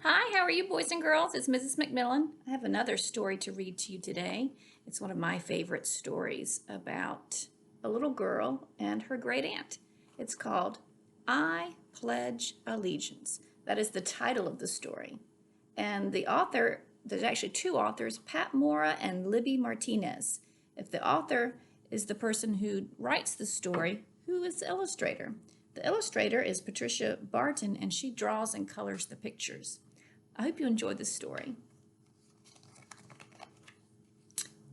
Hi, how are you, boys and girls? It's Mrs. McMillan. I have another story to read to you today. It's one of my favorite stories about a little girl and her great aunt. It's called I Pledge Allegiance. That is the title of the story. And the author, there's actually two authors, Pat Mora and Libby Martinez. If the author is the person who writes the story, who is the illustrator? The illustrator is Patricia Barton, and she draws and colors the pictures. I hope you enjoy this story.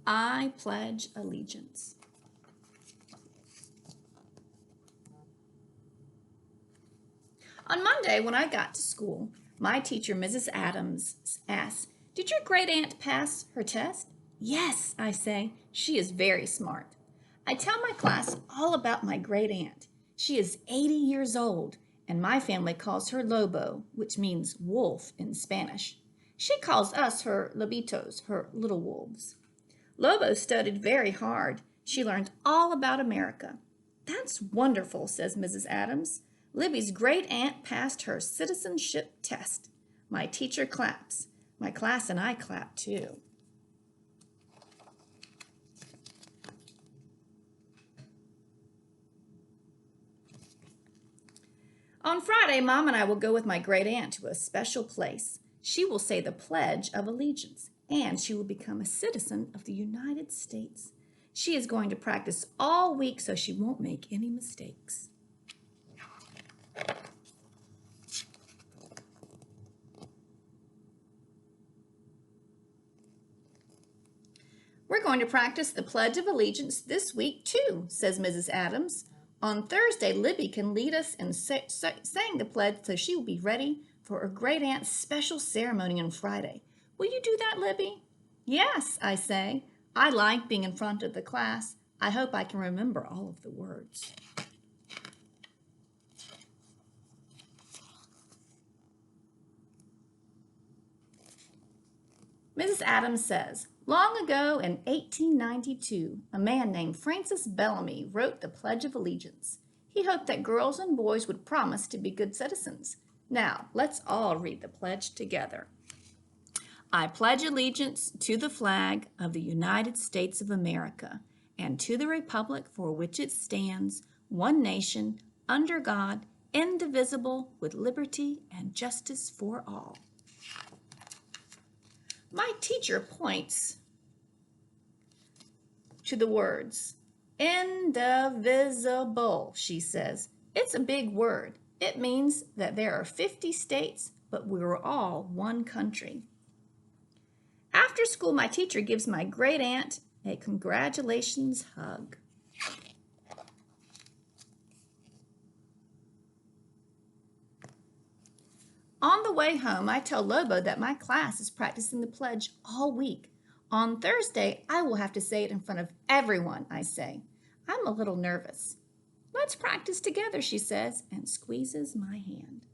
I pledge allegiance. On Monday, when I got to school, my teacher, Mrs. Adams, asked, "Did your great aunt pass her test?" "Yes," I say. "She is very smart." I tell my class all about my great aunt. She is 80 years old, and my family calls her Lobo, which means wolf in Spanish. She calls us her lobitos, her little wolves. Lobo studied very hard. She learned all about America. "That's wonderful," says Mrs. Adams. "Libby's great aunt passed her citizenship test." My teacher claps. My class and I clap too. On Friday, Mom and I will go with my great aunt to a special place. She will say the Pledge of Allegiance, and she will become a citizen of the United States. She is going to practice all week so she won't make any mistakes. "We're going to practice the Pledge of Allegiance this week too," says Mrs. Adams. "On Thursday, Libby can lead us in saying the pledge so she will be ready for her great aunt's special ceremony on Friday. Will you do that, Libby?" "Yes," I say. I like being in front of the class. I hope I can remember all of the words. Mrs. Adams says, "Long ago in 1892, a man named Francis Bellamy wrote the Pledge of Allegiance. He hoped that girls and boys would promise to be good citizens. Now, let's all read the pledge together. I pledge allegiance to the flag of the United States of America and to the republic for which it stands, one nation, under God, indivisible, with liberty and justice for all." My teacher points to the words. "Indivisible," she says. "It's a big word. It means that there are 50 states, but we're all one country." After school, my teacher gives my great aunt a congratulations hug. On the way home, I tell Lobo that my class is practicing the pledge all week. "On Thursday, I will have to say it in front of everyone," I say. "I'm a little nervous." "Let's practice together," she says, and squeezes my hand.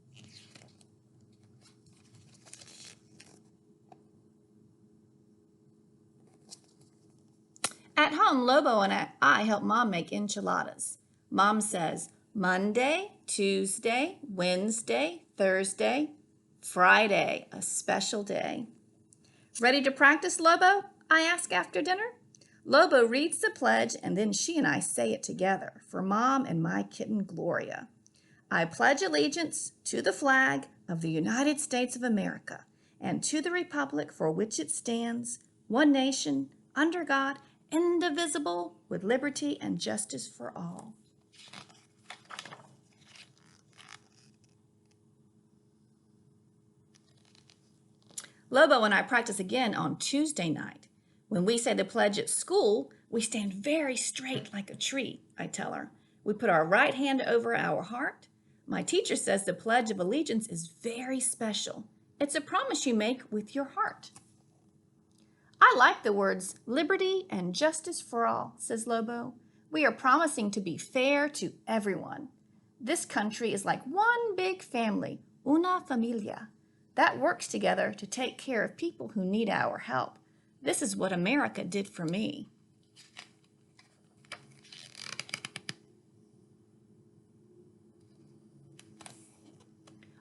At home, Lobo and I help Mom make enchiladas. Mom says, "Monday, Tuesday, Wednesday, Thursday, Friday, a special day." "Ready to practice, Lobo?" I ask after dinner. Lobo reads the pledge, and then she and I say it together for Mom and my kitten Gloria. "I pledge allegiance to the flag of the United States of America and to the republic for which it stands, one nation, under God, indivisible, with liberty and justice for all." Lobo and I practice again on Tuesday night. When we say the pledge at school, we stand very straight like a tree, I tell her. We put our right hand over our heart. My teacher says the Pledge of Allegiance is very special. It's a promise you make with your heart. "I like the words liberty and justice for all," says Lobo. "We are promising to be fair to everyone. This country is like one big family, una familia, that works together to take care of people who need our help. This is what America did for me."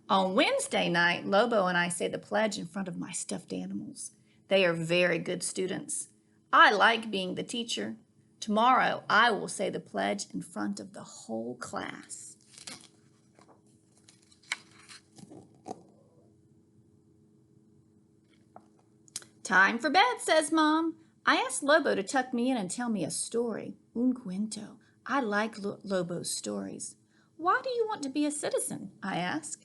On Wednesday night, Lobo and I say the pledge in front of my stuffed animals. They are very good students. I like being the teacher. Tomorrow, I will say the pledge in front of the whole class. Time for bed, says Mom. I asked Lobo to tuck me in and tell me a story. Un cuento. I like Lobo's stories. Why do you want to be a citizen? I ask.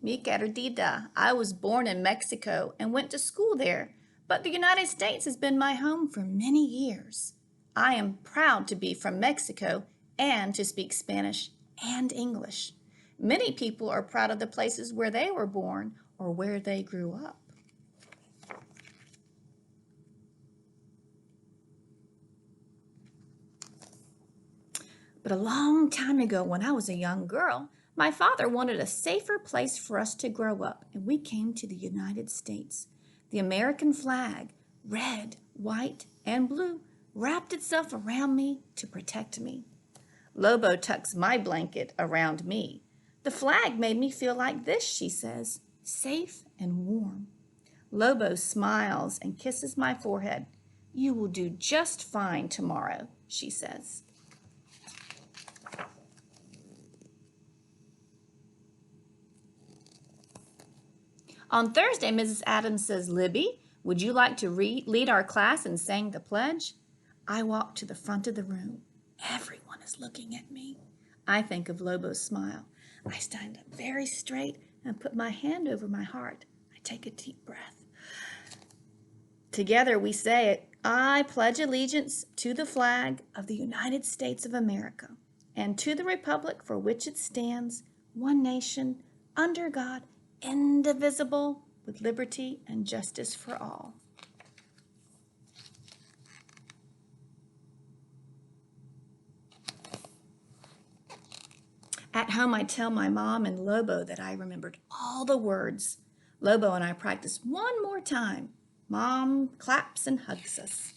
Mi querida, I was born in Mexico and went to school there, but the United States has been my home for many years. I am proud to be from Mexico and to speak Spanish and English. Many people are proud of the places where they were born or where they grew up. But a long time ago, when I was a young girl, my father wanted a safer place for us to grow up, and we came to the United States. The American flag, red, white, and blue, wrapped itself around me to protect me. Lobo tucks my blanket around me. The flag made me feel like this, she says, safe and warm. Lobo smiles and kisses my forehead. You will do just fine tomorrow, she says. On Thursday, Mrs. Adams says, Libby, would you like to lead our class in saying the pledge? I walk to the front of the room. Everyone is looking at me. I think of Lobo's smile. I stand up very straight and put my hand over my heart. I take a deep breath. Together we say it. I pledge allegiance to the flag of the United States of America and to the republic for which it stands, one nation, under God, indivisible, with liberty and justice for all. At home, I tell my mom and Lobo that I remembered all the words. Lobo and I practice one more time. Mom claps and hugs us.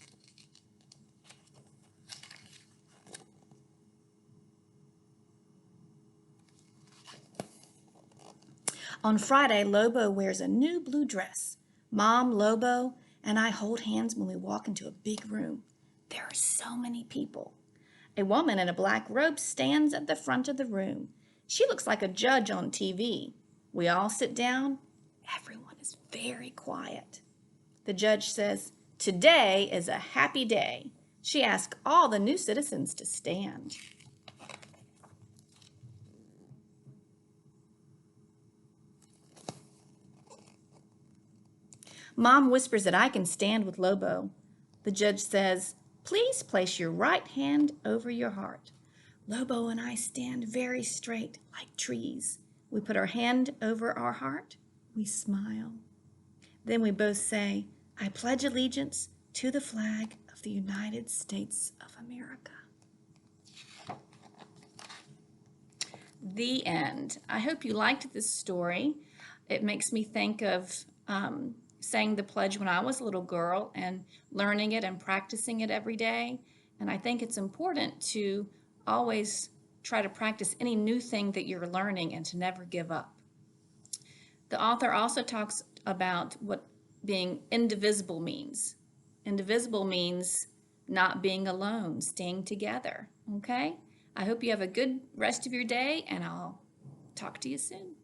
On Friday, Lobo wears a new blue dress. Mom, Lobo, and I hold hands when we walk into a big room. There are so many people. A woman in a black robe stands at the front of the room. She looks like a judge on TV. We all sit down. Everyone is very quiet. The judge says, "Today is a happy day." She asks all the new citizens to stand. Mom whispers that I can stand with Lobo. The judge says, "Please place your right hand over your heart." Lobo and I stand very straight, like trees. We put our hand over our heart. We smile. Then we both say, "I pledge allegiance to the flag of the United States of America." The end. I hope you liked this story. It makes me think of saying the pledge when I was a little girl and learning it and practicing it every day. And I think it's important to always try to practice any new thing that you're learning and to never give up. The author also talks about what being indivisible means. Indivisible means not being alone, staying together, okay? I hope you have a good rest of your day, and I'll talk to you soon.